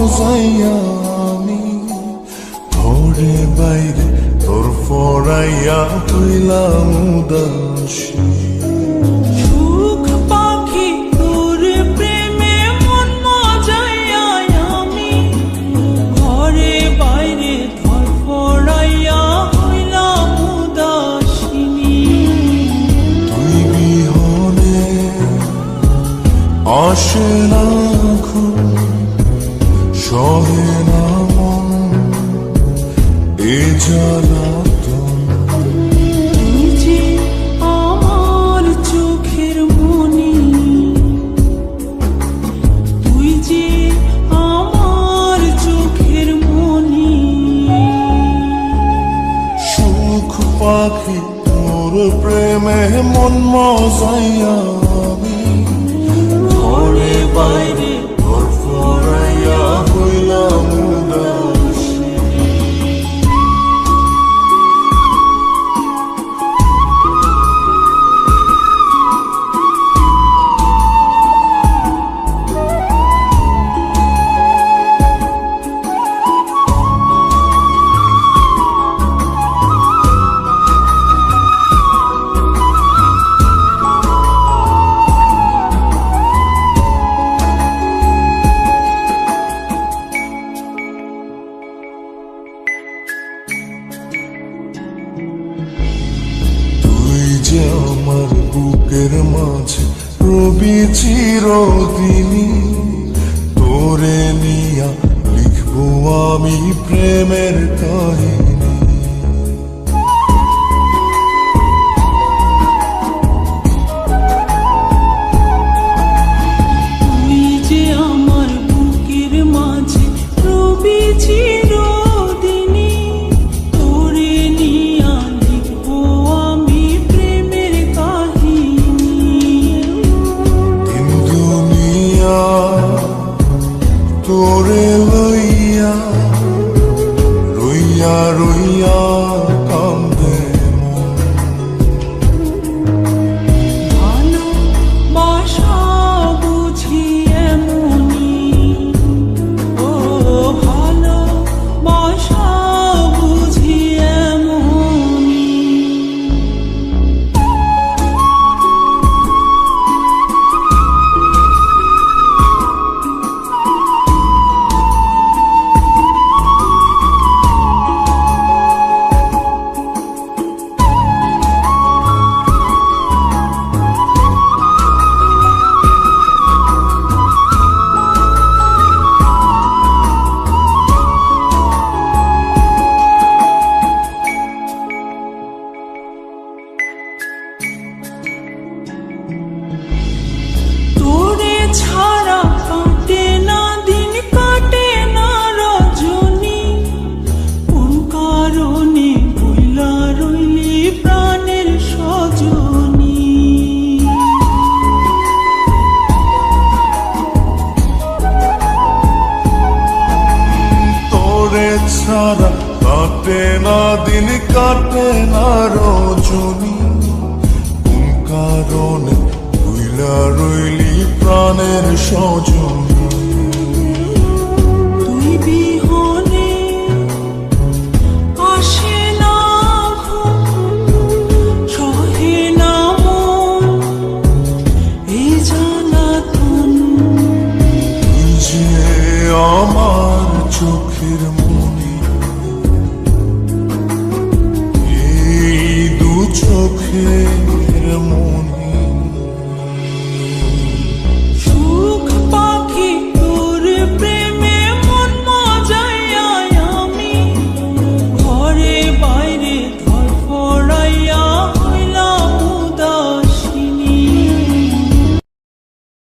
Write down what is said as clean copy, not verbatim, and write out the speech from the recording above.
মজাইয়া আমি ঘরে বাইরে তোর ফরাইয়া হইলাম উদাসী। সুখ পাখি তোর প্রেমে মন মজাইয়া আমি ঘরে বাইরে ধরফরাইয়া হইলাম উদাসিনী। তুই বিহনে আসে না ঘুম, সহে না মন এ জ্বালাতন। তুই যে আমার চোখের মনি, তুই যে আমার চোখের মনি। সুখ পাখি তোর প্রেমে মন মজাইয়া আমি ঘরে বাইরে তোর ফরাইয়া হইলাম উদাসী। যে আমার বুকের মাঝে রবি চিরদিনী, তোরে নিয়া লিখবো আমি প্রেমের কাহিনী। তুই যে আমার বুকের মাঝে রবি চিরদিনী, তোরে নিয়া লিখবো আমি প্রেমের কাহিনী। দিন দুনিয়া তোরে লইয়া রইয়া রইয়া কান্দে মন। ভালোবাসা বুঝি এমনি, ও ভালোবাসা বুঝি এমনি। তোরে ছাড়া কাটে না দিন, কাটে না রজনী, কোন কারণে ভুইলা রইলি প্রাণের সজনী। তোরে ছাড়া কাটে না দিন, কাটে না রজনী, কোন কারণে ভুইলা রইলি প্রাণের সজনী।